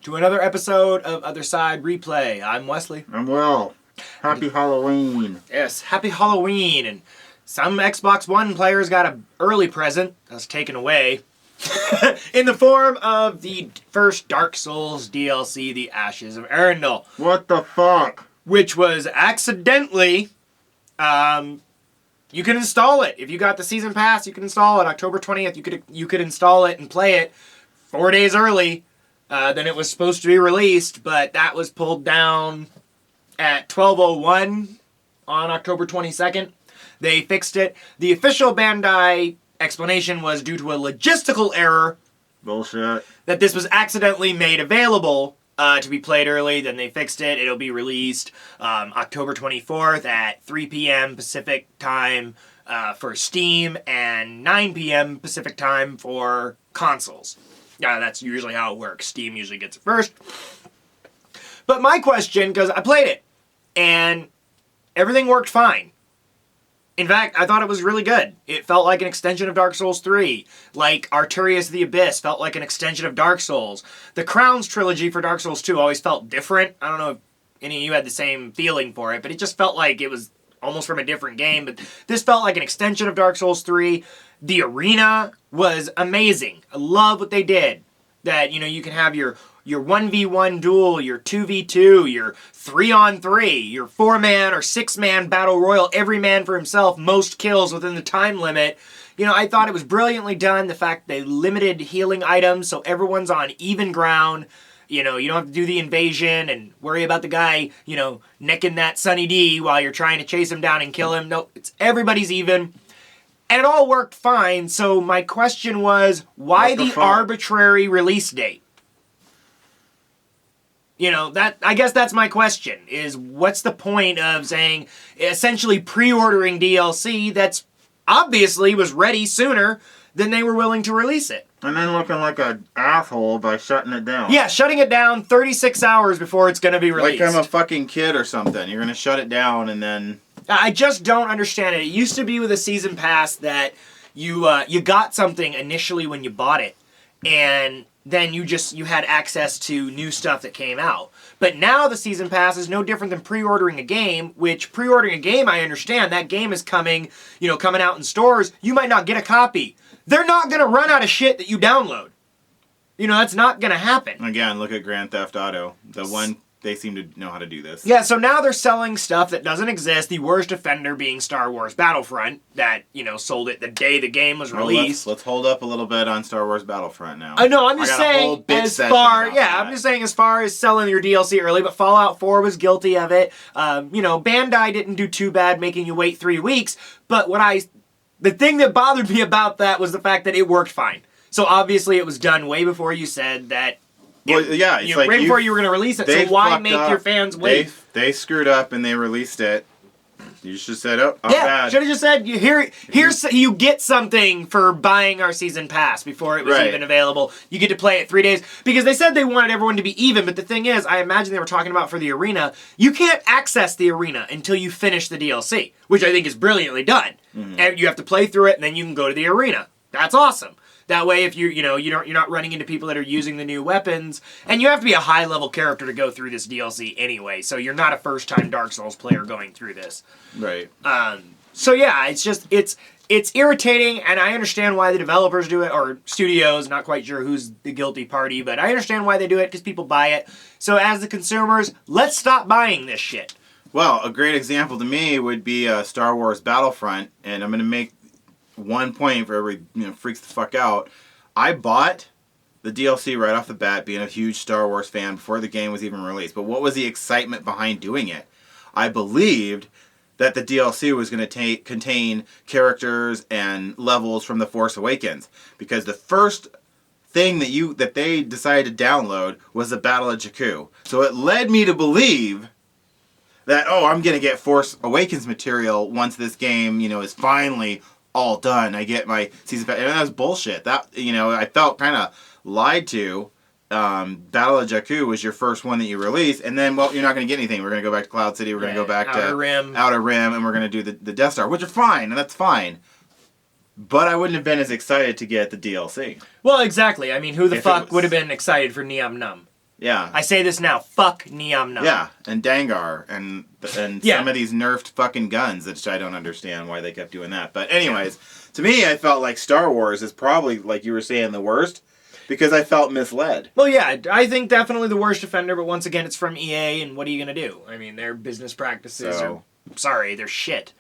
to another episode of Other Side Replay. I'm Wesley. I'm Will. Happy Halloween. Yes, happy Halloween. And some Xbox One players got an early present that's taken away in the form of the first Dark Souls DLC, The Ashes of Ariandel. What the fuck? Which was accidentally... you can install it. If you got the season pass, you can install it. October 20th, you could install it and play it 4 days early than it was supposed to be released, but that was pulled down at 12:01 on October 22nd. They fixed it. The official Bandai explanation was due to a logistical error. Bullshit. That this was accidentally made available to be played early. Then they fixed it. It'll be released October 24th at 3 p.m. Pacific time for Steam and 9 p.m. Pacific time for consoles. That's usually how it works. Steam usually gets it first. But my question, because I played it, and everything worked fine. In fact, I thought it was really good. It felt like an extension of Dark Souls 3. Like Arturius the Abyss felt like an extension of Dark Souls. The Crowns trilogy for Dark Souls 2 always felt different. I don't know if any of you had the same feeling for it, but it just felt like it was almost from a different game. But this felt like an extension of Dark Souls 3. The arena was amazing. I love what they did. That, you can have your 1v1 duel, your 2v2, your 3-on-3, your 4-man or 6-man battle royal, every man for himself, most kills within the time limit. I thought it was brilliantly done. The fact they limited healing items so everyone's on even ground. You don't have to do the invasion and worry about the guy, necking that Sunny D while you're trying to chase him down and kill him. No, everybody's even. And it all worked fine, so my question was, why the arbitrary release date? I guess that's my question, is what's the point of saying, essentially pre-ordering DLC that's obviously was ready sooner than they were willing to release it? And then looking like an asshole by shutting it down. Yeah, shutting it down 36 hours before it's going to be released. Like I'm a fucking kid or something. You're going to shut it down and then... I just don't understand it. It used to be with a season pass that you got something initially when you bought it, and then you had access to new stuff that came out. But now the season pass is no different than pre-ordering a game, which pre-ordering a game, I understand. That game is coming out in stores. You might not get a copy. They're not going to run out of shit that you download. That's not going to happen. Again, look at Grand Theft Auto. The one... They seem to know how to do this. Yeah, so now they're selling stuff that doesn't exist. The worst offender being Star Wars Battlefront that, sold it the day the game was released. Let's hold up a little bit on Star Wars Battlefront now. I know, I'm just saying as far as selling your DLC early, but Fallout 4 was guilty of it. Bandai didn't do too bad making you wait 3 weeks, but the thing that bothered me about that was the fact that it worked fine. So obviously it was done way before you said that. Well, yeah, it's right before you were going to release it, so why make your fans wait? They screwed up and they released it. You should have said, bad. Should have just said, you get something for buying our season pass before it was even available. You get to play it 3 days. Because they said they wanted everyone to be even, but the thing is, I imagine they were talking about for the arena, you can't access the arena until you finish the DLC, which I think is brilliantly done. Mm-hmm. And you have to play through it, and then you can go to the arena. That's awesome. That way, if you're not running into people that are using the new weapons, and you have to be a high-level character to go through this DLC anyway, so you're not a first-time Dark Souls player going through this. Right. So yeah, it's irritating, and I understand why the developers do it, or studios, not quite sure who's the guilty party, but I understand why they do it, because people buy it. So as the consumers, let's stop buying this shit. Well, a great example to me would be Star Wars Battlefront, and I'm going to make one point for everybody freaks the fuck out. I bought the DLC right off the bat, being a huge Star Wars fan before the game was even released. But what was the excitement behind doing it? I believed that the DLC was going to contain characters and levels from The Force Awakens, because the first thing that they decided to download was the Battle of Jakku. So it led me to believe that I'm going to get Force Awakens material once this game is finally all done. I get my season pass, and that was bullshit. That I felt kind of lied to. Battle of Jakku was your first one that you released, and then you're not going to get anything. We're going to go back to Cloud City. We're going to go back to Outer Rim, and we're going to do the Death Star, which are fine, and that's fine. But I wouldn't have been as excited to get the DLC. Well, exactly. I mean, who the fuck would have been excited for Neom Num? Yeah. I say this now. Fuck Niamna. Yeah, and Dangar, and some of these nerfed fucking guns, which I don't understand why they kept doing that. But anyways, to me, I felt like Star Wars is probably, like you were saying, the worst, because I felt misled. Well, yeah, I think definitely the worst offender, but once again, it's from EA, and what are you going to do? I mean, their business practices are, sorry, they're shit.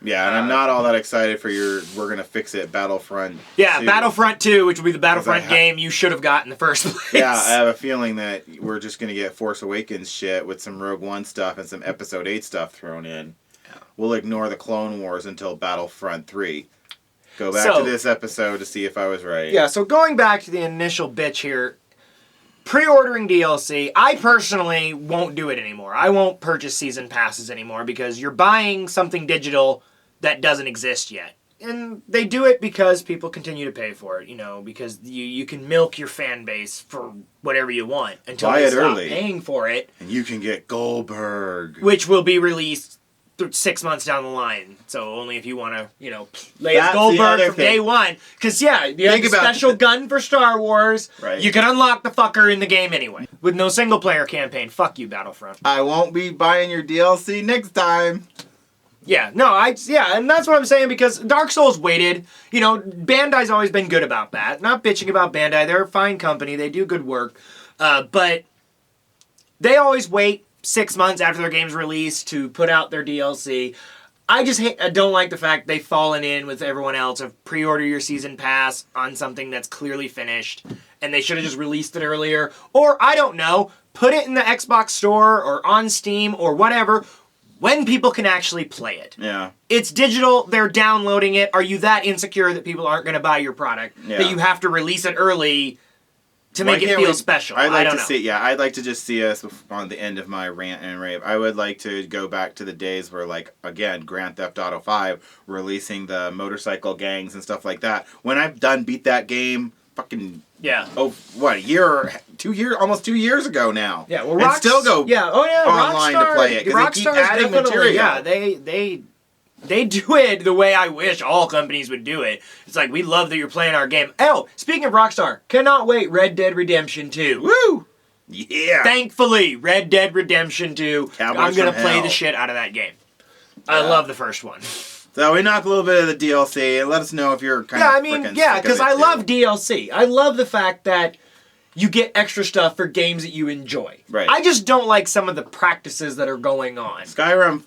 Yeah, and I'm not all that excited for your we're going to fix it Battlefront 2. Battlefront 2, which will be the Battlefront game you should have got in the first place. Yeah, I have a feeling that we're just going to get Force Awakens shit with some Rogue One stuff and some Episode 8 stuff thrown in. Yeah. We'll ignore the Clone Wars until Battlefront 3. Go back to this episode to see if I was right. Yeah, so going back to the initial bitch here, pre-ordering DLC, I personally won't do it anymore. I won't purchase season passes anymore because you're buying something digital that doesn't exist yet. And they do it because people continue to pay for it, because you can milk your fan base for whatever you want until they stop paying for it. And you can get Goldberg. Which will be released 6 months down the line. So only if you want to, lay as Goldberg from day one. Because, you have a special gun for Star Wars. Right. You can unlock the fucker in the game anyway. With no single-player campaign. Fuck you, Battlefront. I won't be buying your DLC next time. Yeah, no, and that's what I'm saying because Dark Souls waited. Bandai's always been good about that. Not bitching about Bandai. They're a fine company. They do good work. But they always wait 6 months after their game's released to put out their DLC. I don't like the fact they've fallen in with everyone else of pre-order your season pass on something that's clearly finished, and they should have just released it earlier. Or, I don't know, put it in the Xbox store or on Steam or whatever when people can actually play it. Yeah. It's digital, they're downloading it. Are you that insecure that people aren't going to buy your product? Yeah. That you have to release it early to make it feel special? I'd I don't know. I'd like to just see us on the end of my rant and rave. I would like to go back to the days where, again, Grand Theft Auto 5 releasing the motorcycle gangs and stuff like that. When I've beat that game, fucking... Yeah. Oh, what, a year, 2 years, almost 2 years ago now. Yeah, well, and still go online to play it because they keep adding material. Yeah, they do it the way I wish all companies would do it. It's like, we love that you're playing our game. Oh, speaking of Rockstar, cannot wait, Red Dead Redemption 2. Woo! Yeah. Thankfully, Red Dead Redemption 2. Cowboys I'm going to play hell. the shit out of that game. I love the first one. So we knock a little bit of the DLC and let us know if you're kind of because I love DLC. I love the fact that you get extra stuff for games that you enjoy. Right. I just don't like some of the practices that are going on. Skyrim,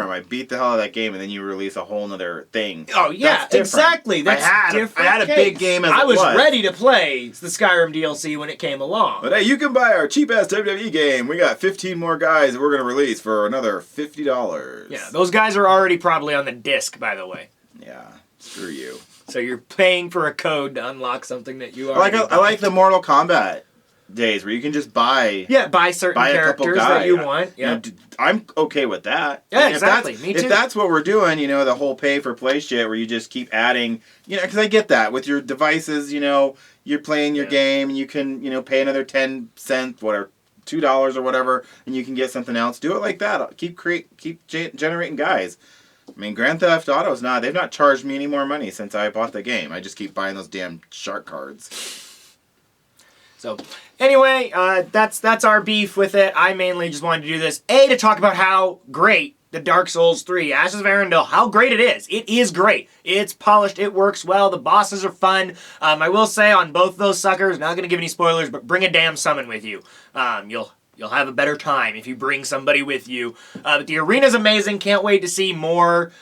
I beat the hell out of that game and then you release a whole nother thing. Oh, yeah, exactly. That's different. I had a big game I was ready to play the Skyrim DLC when it came along. But hey, you can buy our cheap-ass WWE game. We got 15 more guys that we're going to release for another $50. Yeah, those guys are already probably on the disc, by the way. Yeah, screw you. So you're paying for a code to unlock something that you already I like the Mortal Kombat days where you can just buy certain characters that you want. Yeah, I'm okay with that. Yeah, exactly. Me too. If that's what we're doing, the whole pay for play shit where you just keep adding, because I get that with your devices, you're playing your game and you can, pay another 10 cents, whatever, $2 or whatever, and you can get something else. Do it like that. Keep generating guys. I mean, Grand Theft Auto's they've not charged me any more money since I bought the game. I just keep buying those damn shark cards. So, anyway, that's our beef with it. I mainly just wanted to do this, to talk about how great the Dark Souls 3, Ashes of Ariandel, how great it is. It is great. It's polished. It works well. The bosses are fun. I will say on both those suckers, not going to give any spoilers, but bring a damn summon with you. You'll have a better time if you bring somebody with you. But the arena's amazing. Can't wait to see more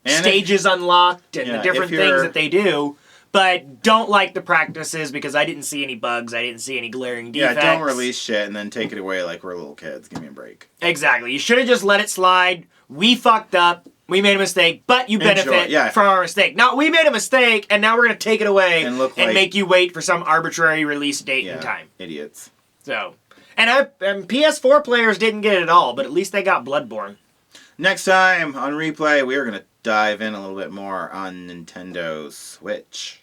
stages unlocked and the different things that they do. But don't like the practices because I didn't see any bugs. I didn't see any glaring defects. Yeah, don't release shit and then take it away like we're little kids. Give me a break. Exactly. You should have just let it slide. We fucked up. We made a mistake, but you benefit from our mistake. Now, we made a mistake, and now we're going to take it away and make you wait for some arbitrary release date and time. Idiots. So... And PS4 players didn't get it at all, but at least they got Bloodborne. Next time on Replay, we are going to dive in a little bit more on Nintendo Switch.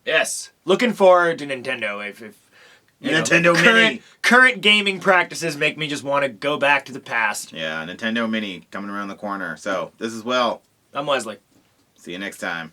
Yes. Looking forward to Nintendo. If Nintendo Mini. Current gaming practices make me just want to go back to the past. Yeah, Nintendo Mini coming around the corner. So, this is Will. I'm Wesley. See you next time.